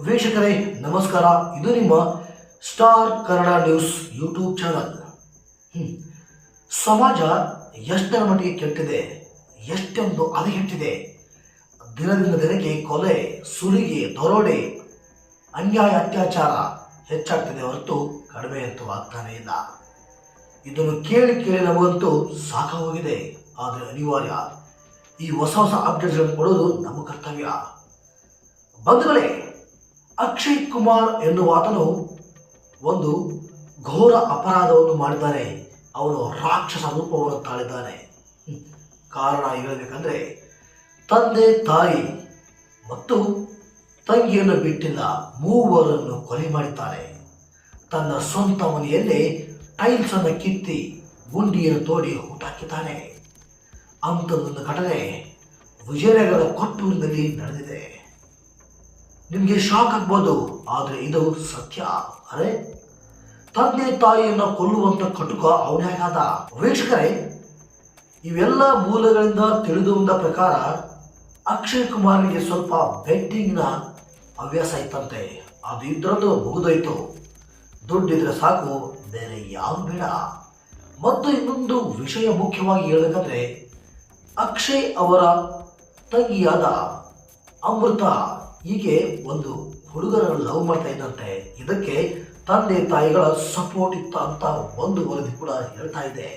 ವೀಕ್ಷಕರೇ ನಮಸ್ಕಾರ. ಇದು ನಿಮ್ಮ star Kannada news YouTube channel. ಸಮಾಜ ಎಷ್ಟರ ಮಟ್ಟಿಗೆ ಕೆಟ್ಟಿದೆ, ಎಷ್ಟೊಂದು ಹದಗೆಟ್ಟಿದೆ. ದಿನದಿಂದ ದಿನಕ್ಕೆ ಕೊಲೆ, ಸುಲಿಗೆ, ದರೋಡೆ, ಅನ್ಯಾಯ, ಅತ್ಯಾಚಾರ ಹೆಚ್ಚಾಗ್ತಿದೆ ಹೊರತು ಕಡಿಮೆ ಅಂತೂ ಆಗ್ತಾನೇ ಇಲ್ಲ. ಇದನ್ನು ಕೇಳಿ ನಮಗಂತೂ ಸಾಕಾಗೋಗಿದೆ. ಆದರೆ ಅನಿವಾರ್ಯ. ಈ ಹೊಸ ಅಪ್ಡೇಟ್ಗಳನ್ನು ಕೊಡೋದು ನಮ್ಮ ಕರ್ತವ್ಯ. ಬಂಧುಗಳೇ, ಅಕ್ಷಯ್ ಕುಮಾರ್ ಎನ್ನುವಾತನು ಒಂದು ಘೋರ ಅಪರಾಧವನ್ನು ಮಾಡಿದ್ದಾನೆ. ಅವನು ರಾಕ್ಷಸ ರೂಪವನ್ನು ತಾಳಿದ್ದಾನೆ. ಕಾರಣ ಹೇಳಬೇಕಂದ್ರೆ, ತಂದೆ, ತಾಯಿ ಮತ್ತು ತಂಗಿಯನ್ನು ಬಿಟ್ಟಿಲ್ಲ, ಮೂವರನ್ನು ಕೊಲೆ ಮಾಡಿದ್ದಾನೆ. ತನ್ನ ಸ್ವಂತ ಮನೆಯಲ್ಲೇ ಟೈಲ್ಸ್ ಅನ್ನು ಕಿತ್ತಿ ಗುಂಡಿಯನ್ನು ತೋಡಿ ಹೂಟಾಕಿದ್ದಾನೆ. ಅಂಥದ್ದೊಂದು ಘಟನೆ ವಿಜಯನಗರ ಕೊಟ್ಟೂರಿನಲ್ಲಿ ನಡೆದಿದೆ. ನಿಮಗೆ ಶಾಕ್ ಆಗ್ಬೋದು, ಆದರೆ ಇದು ಸತ್ಯ. ಅರೆ, ತಂದೆ ತಾಯಿಯನ್ನು ಕೊಲ್ಲುವಂತ ಕಟುಕ ಅವನ್ಯಾಗಾದ? ವೀಕ್ಷಕರೇ, ಇವೆಲ್ಲ ಮೂಲಗಳಿಂದ ತಿಳಿದು ಬಂದ ಪ್ರಕಾರ ಅಕ್ಷಯ್ ಕುಮಾರ್ಗೆ ಸ್ವಲ್ಪ ಬೆಟ್ಟಿಂಗ್ನ ಹವ್ಯಾಸ ಇತ್ತಂತೆ. ಅದು ಇದ್ರದ್ದು ಮುಗಿದೋಯ್ತು. ದುಡ್ಡಿದ್ರೆ ಸಾಕು, ಬೇರೆ ಯಾವ ಬೇಡ. ಮತ್ತು ಇನ್ನೊಂದು ವಿಷಯ ಮುಖ್ಯವಾಗಿ ಹೇಳಬೇಕಂದ್ರೆ, ಅಕ್ಷಯ್ ಅವರ ತಂಗಿಯಾದ ಅಮೃತ ಹೀಗೆ ಒಂದು ಹುಡುಗರನ್ನು ಲವ್ ಮಾಡ್ತಾ ಇದ್ದಂತೆ. ಇದಕ್ಕೆ ತಂದೆ ತಾಯಿಗಳ ಸಪೋರ್ಟ್ ಇತ್ತ ಅಂತ ಒಂದು ವರದಿ ಕೂಡ ಹೇಳ್ತಾ ಇದೆ.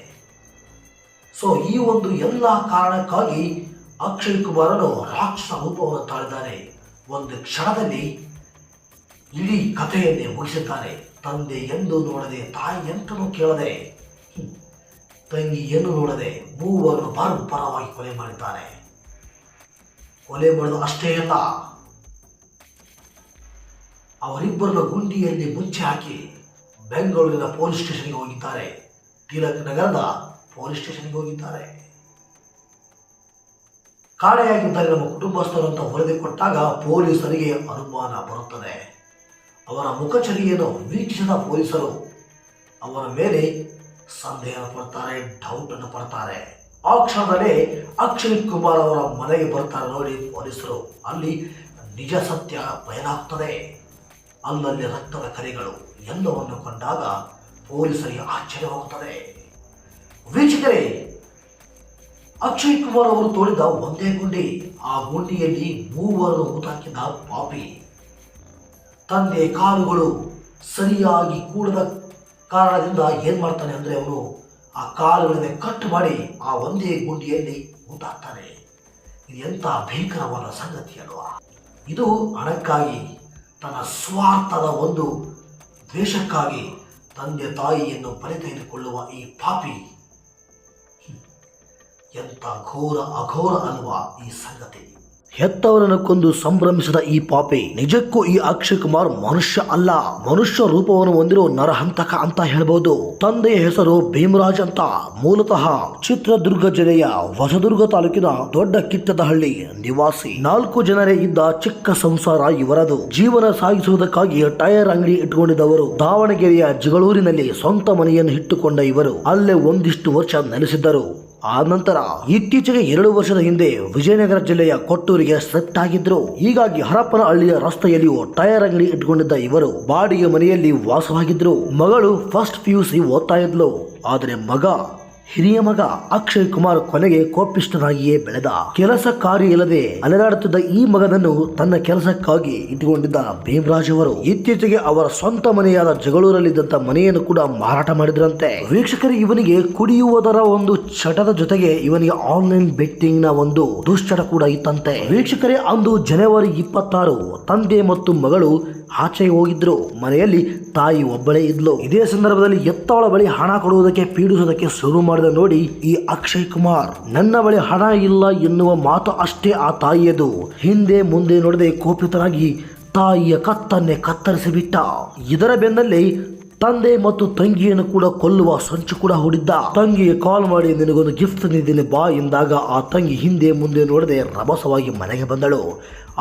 ಸೊ ಈ ಒಂದು ಎಲ್ಲ ಕಾರಣಕ್ಕಾಗಿ ಅಕ್ಷಯ್ ಕುಮಾರನು ರಾಕ್ಷಸ ರೂಪವನ್ನು ತಾಳಿದ್ದಾನೆ. ಒಂದು ಕ್ಷಣದಲ್ಲಿ ಇಡೀ ಕಥೆಯನ್ನೇ ಮುಗಿಸಿದ್ದಾನೆ. ತಂದೆ ಎಂದು ನೋಡದೆ, ತಾಯಿ ಎಂತನೂ ಕೇಳದೆ, ತಂಗಿಯನ್ನು ನೋಡದೆ ಮೂವರನ್ನು ಪರವಾಗಿ ಕೊಲೆ ಮಾಡಿದ್ದಾನೆ. ಕೊಲೆ ಮಾಡೋದು ಅಷ್ಟೇ ಅಲ್ಲ, ಅವರಿಬ್ಬರನ್ನ ಗುಂಡಿಯಲ್ಲಿ ಮುಚ್ಚಿ ಹಾಕಿ ಬೆಂಗಳೂರಿನ ಪೊಲೀಸ್ ಸ್ಟೇಷನ್ಗೆ ಹೋಗಿದ್ದಾರೆ. ತಿಲಕ್ ನಗರದ ಪೊಲೀಸ್ ಸ್ಟೇಷನ್ಗೆ ಹೋಗಿದ್ದಾರೆ. ಕಾಣೆಯಾಗಿದ್ದರೆ ನಮ್ಮ ಕುಟುಂಬಸ್ಥರು ಅಂತ ವರದಿ ಕೊಟ್ಟಾಗ ಪೊಲೀಸರಿಗೆ ಅನುಮಾನ ಬರುತ್ತದೆ. ಅವರ ಮುಖಚರ್ಯೆಯನ್ನು ವೀಕ್ಷಿಸಿದ ಪೊಲೀಸರು ಅವರ ಮೇಲೆ ಸಂದೇಹ ಪಡ್ತಾರೆ, ಡೌಟ್ ಅನ್ನು ಪಡ್ತಾರೆ. ಆ ಕ್ಷಣದಲ್ಲೇ ಅಕ್ಷಯ್ ಕುಮಾರ್ ಅವರ ಮನೆಗೆ ಬರ್ತಾರೆ ನೋಡಿ ಪೊಲೀಸರು. ಅಲ್ಲಿ ನಿಜ ಸತ್ಯ ಬಯಲಾಗ್ತದೆ. ಅಲ್ಲಲ್ಲಿ ರಕ್ತದ ಕರೆಗಳು ಎಲ್ಲವನ್ನು ಕಂಡಾಗ ಪೊಲೀಸರಿಗೆ ಆಶ್ಚರ್ಯವಾಗುತ್ತದೆ. ವೀಕ್ಷಕರೇ, ಅಕ್ಷಯ್ ಕುಮಾರ್ ಅವರು ತೋಡಿದ ಒಂದೇ ಗುಂಡಿ, ಆ ಗುಂಡಿಯಲ್ಲಿ ಮೂವರನ್ನು ಹೂತಾಕಿದ ಪಾಪಿ. ತಂದೆ ಕಾಲುಗಳು ಸರಿಯಾಗಿ ಕೂಡದ ಕಾರಣದಿಂದ ಏನ್ ಮಾಡ್ತಾನೆ ಅಂದ್ರೆ, ಅವನು ಆ ಕಾಲುಗಳನ್ನೇ ಕಟ್ ಮಾಡಿ ಆ ಒಂದೇ ಗುಂಡಿಯಲ್ಲಿ ಹೂತಾಕ್ತಾನೆ. ಇದು ಎಂಥ ಭೀಕರವಾದ ಸಂಗತಿ ಅಲ್ವಾ? ಇದು ಹಣಕ್ಕಾಗಿ, ತನ್ನ ಸ್ವಾರ್ಥದ ಒಂದು ದ್ವೇಷಕ್ಕಾಗಿ ತಂದೆ ತಾಯಿಯನ್ನು ಬಲಿ ತೆಗೆದುಕೊಳ್ಳುವ ಈ ಪಾಪಿ ಎಂಥ ಅಘೋರ ಅಲ್ವಾ ಈ ಸಂಗತಿ? ಹೆತ್ತವರನ್ನು ಕೊಂದು ಸಂಭ್ರಮಿಸಿದ ಈ ಪಾಪಿ ನಿಜಕ್ಕೂ ಈ ಅಕ್ಷಯ್ ಕುಮಾರ್ ಮನುಷ್ಯ ಅಲ್ಲ, ಮನುಷ್ಯ ರೂಪವನ್ನು ಹೊಂದಿರೋ ನರಹಂತಕ ಅಂತ ಹೇಳ್ಬೋದು. ತಂದೆಯ ಹೆಸರು ಭೀಮರಾಜ್ ಅಂತ. ಮೂಲತಃ ಚಿತ್ರದುರ್ಗ ಜಿಲ್ಲೆಯ ಹೊಸದುರ್ಗ ತಾಲೂಕಿನ ದೊಡ್ಡ ಕಿತ್ತದಹಳ್ಳಿ ನಿವಾಸಿ. 4 ಜನರೇ ಇದ್ದ ಚಿಕ್ಕ ಸಂಸಾರ ಇವರದು. ಜೀವನ ಸಾಗಿಸುವುದಕ್ಕಾಗಿ ಟೈರ್ ಅಂಗಡಿ ಇಟ್ಟುಕೊಂಡಿದ್ದವರು. ದಾವಣಗೆರೆಯ ಜಗಳೂರಿನಲ್ಲಿ ಸ್ವಂತ ಮನೆಯನ್ನು ಇಟ್ಟುಕೊಂಡ ಇವರು ಅಲ್ಲೇ ಒಂದಿಷ್ಟು ವರ್ಷ ನೆಲೆಸಿದ್ದರು. ಆ ನಂತರ ಇತ್ತೀಚೆಗೆ 2 ವರ್ಷದ ಹಿಂದೆ ವಿಜಯನಗರ ಜಿಲ್ಲೆಯ ಕೊಟ್ಟೂರಿಗೆ ಶಿಫ್ಟ್ ಆಗಿದ್ರು. ಹೀಗಾಗಿ ಹರಪನಹಳ್ಳಿಯ ರಸ್ತೆಯಲ್ಲಿಯೂ ಟೈರ್ ಅಂಗಡಿ ಇಟ್ಕೊಂಡಿದ್ದ ಇವರು ಬಾಡಿಗೆ ಮನೆಯಲ್ಲಿ ವಾಸವಾಗಿದ್ರು. ಮಗಳು ಫಸ್ಟ್ PUC ಓದ್ತಾ ಇದ್ಲು. ಆದರೆ ಹಿರಿಯ ಮಗ ಅಕ್ಷಯ್ ಕುಮಾರ್ ಕೊನೆಗೆ ಕೋಪಿಷ್ಠನಾಗಿಯೇ ಬೆಳೆದ. ಕೆಲಸ ಕಾರ್ಯ ಇಲ್ಲದೆ ಅಲೆದಾಡುತ್ತಿದ್ದ ಈ ಮಗನನ್ನು ತನ್ನ ಕೆಲಸಕ್ಕಾಗಿ ಇಟ್ಟುಕೊಂಡಿದ್ದ ಭೀಮರಾಜ್ ಅವರು ಇತ್ತೀಚೆಗೆ ಅವರ ಸ್ವಂತ ಮನೆಯಾದ ಜಗಳೂರಲ್ಲಿದ್ದಂತ ಮನೆಯನ್ನು ಕೂಡ ಮಾರಾಟ ಮಾಡಿದ್ರಂತೆ. ವೀಕ್ಷಕರು, ಇವನಿಗೆ ಕುಡಿಯುವುದರ ಒಂದು ಚಟದ ಜೊತೆಗೆ ಇವನಿಗೆ ಆನ್ಲೈನ್ ಬೆಟ್ಟಿಂಗ್ ನ ಒಂದು ದುಶ್ಚಟ ಕೂಡ ಇತ್ತಂತೆ. ವೀಕ್ಷಕರೇ, ಅಂದು ಜನವರಿ 26 ತಂದೆ ಮತ್ತು ಮಗಳು ಆಚೆಗೆ ಹೋಗಿದ್ರು. ಮನೆಯಲ್ಲಿ ತಾಯಿ ಒಬ್ಬಳೇ ಇದ್ಲು. ಇದೇ ಸಂದರ್ಭದಲ್ಲಿ ಎತ್ತವಳ ಬಳಿ ಹಣ ಕೊಡುವುದಕ್ಕೆ ಪೀಡಿಸುವುದಕ್ಕೆ ಶುರು ಮಾಡಿದ ನೋಡಿ ಈ ಅಕ್ಷಯ್ ಕುಮಾರ್. ನನ್ನ ಬಳಿ ಹಣ ಇಲ್ಲ ಎನ್ನುವ ಮಾತು ಅಷ್ಟೇ ಆ ತಾಯಿಯದು. ಹಿಂದೆ ಮುಂದೆ ನೋಡದೆ ಕೋಪಿತರಾಗಿ ತಾಯಿಯ ಕತ್ತನ್ನೇ ಕತ್ತರಿಸಿ ಬಿಟ್ಟ. ಇದರ ಬೆನ್ನಲ್ಲೇ ತಂದೆ ಮತ್ತು ತಂಗಿಯನ್ನು ಕೂಡ ಕೊಲ್ಲುವ ಸಂಚು ಕೂಡ ಹೂಡಿದ್ದ. ತಂಗಿಗೆ ಕಾಲ್ ಮಾಡಿ ನಿನಗೊಂದು ಗಿಫ್ಟ್ ತಂದಿದ್ದೀನಿ ಬಾ ಎಂದಾಗ ಆ ತಂಗಿ ಹಿಂದೆ ಮುಂದೆ ನೋಡದೆ ರಭಸವಾಗಿ ಮನೆಗೆ ಬಂದಳು.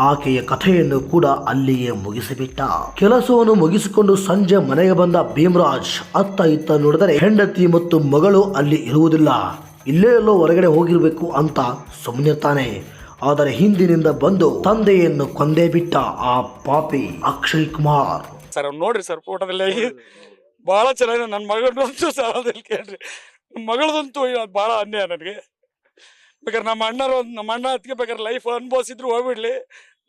ಆಕೆಯ ಕಥೆಯನ್ನು ಕೂಡ ಅಲ್ಲಿಯೇ ಮುಗಿಸಿಬಿಟ್ಟ. ಕೆಲಸವನ್ನು ಮುಗಿಸಿಕೊಂಡು ಸಂಜೆ ಮನೆಗೆ ಬಂದ ಭೀಮರಾಜ್ ಅತ್ತ ಇತ್ತ ನೋಡಿದರೆ ಹೆಂಡತಿ ಮತ್ತು ಮಗಳು ಅಲ್ಲಿ ಇರುವುದಿಲ್ಲ. ಇಲ್ಲೇ ಎಲ್ಲೋ ಹೊರಗಡೆ ಹೋಗಿರ್ಬೇಕು ಅಂತ ಸುಮ್ಮನಿರ್ತಾನೆ. ಆದರೆ ಹಿಂದಿನಿಂದ ಬಂದು ತಂದೆಯನ್ನು ಕೊಂದೇ ಬಿಟ್ಟ ಆ ಪಾಪಿ ಅಕ್ಷಯ್ ಕುಮಾರ್. ಸರ್ ಅವ್ನು ನೋಡ್ರಿ ಸರ್ ಫೋಟೋದಲ್ಲಿ ಬಹಳ ಚೆನ್ನಾಗಿದೆ. ನನ್ನ ಮಗಳದಂತೂ ಸರ್ ಅದಲ್ಲಿ ಕೇಳ್ರಿ, ನಮ್ಮ ಮಗಳದಂತೂ ಬಹಳ ಅನ್ಯಾಯ ನನಗೆ. ಬೇಕಾದ್ರೆ ನಮ್ಮ ಅಣ್ಣ ಅದಕ್ಕೆ ಬೇಕಾದ್ರೆ ಲೈಫ್ ಅನುಭವಿಸಿದ್ರು ಹೋಗ್ಬಿಡ್ಲಿ,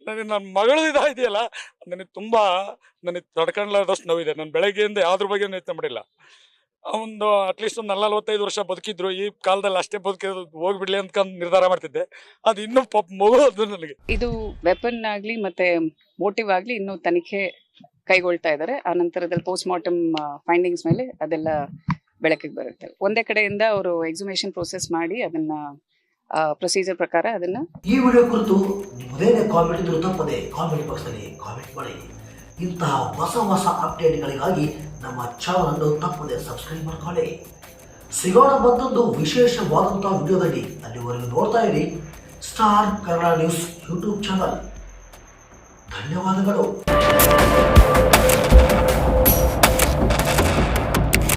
ನನ್ನ ಮಗಳು ಇದೆಯಲ್ಲ ನನಗೆ ತಡ್ಕೊಳ್ಳೋದಷ್ಟು ನೋವಿದೆ. ನಾನು ಬೆಳಗ್ಗೆಯಿಂದ ಯಾವ್ದ್ರ ಬಗ್ಗೆ ಯೋಚನೆ ಮಾಡಿಲ್ಲ. ಒಂದು ಅಟ್ಲೀಸ್ಟ್ ಒಂದು 45 ವರ್ಷ ಬದುಕಿದ್ರು, ಈ ಕಾಲದಲ್ಲಿ ಅಷ್ಟೇ ಬದುಕಿದ್ರು ಹೋಗ್ಬಿಡ್ಲಿ ಅಂತ ನಿರ್ಧಾರ ಮಾಡ್ತಿದ್ದೆ. ಅದು ಇನ್ನೂ ಮಗು ಅದು ನನಗೆ. ಇದು ವೆಪನ್ ಆಗ್ಲಿ ಮತ್ತೆ ಮೋಟಿವ್ ಆಗ್ಲಿ ಇನ್ನೂ ತನಿಖೆ ಕೈಗೊಳ್ತಾ ಇದ್ದಾರೆ. ಆ ನಂತರದಲ್ಲಿ ಪೋಸ್ಟ್ ಮಾರ್ಟಮ್ ಫೈಂಡಿಂಗ್ಸ್ ಮೇಲೆ ಅದೆಲ್ಲ ಬೆಳಕಿಗೆ ಬರುತ್ತೆ. ಒಂದೇ ಕಡೆಯಿಂದ ಅವರು ಎಕ್ಸುಮೇಷನ್ ಪ್ರೋಸೆಸ್ ಮಾಡಿ ಅದನ್ನ ಪ್ರೊಸೀಜರ್ ಪ್ರಕಾರ ಅದನ್ನ. ಈ ವಿಡಿಯೋ ಕುರಿತು ನಿಮ್ಮದೇನೇ ಕಾಮೆಂಟ್ ಇದ್ರೂ ತಪ್ಪದೆ ಕಾಮೆಂಟ್ ಬಾಕ್ಸ್ನಲ್ಲಿ ಕಾಮೆಂಟ್ ಮಾಡಿ. ಇಂತಹ ಹೊಸ ಅಪ್ಡೇಟ್ಗಳಿಗಾಗಿ ನಮ್ಮ ಚಾನಲ್ ಅನ್ನು ತಪ್ಪದೆ ಸಬ್ಸ್ಕ್ರೈಬ್ ಮಾಡ್ಕೊಳ್ಳಿ. ಸಿಗೋಣ ಮತ್ತೊಂದು ವಿಶೇಷವಾದಂತಹ ವಿಡಿಯೋದಲ್ಲಿ. ಅಲ್ಲಿವರೆಗೂ ನೋಡ್ತಾ ಇರಿ star Kannada news YouTube channel. ಧನ್ಯವಾದಗಳು.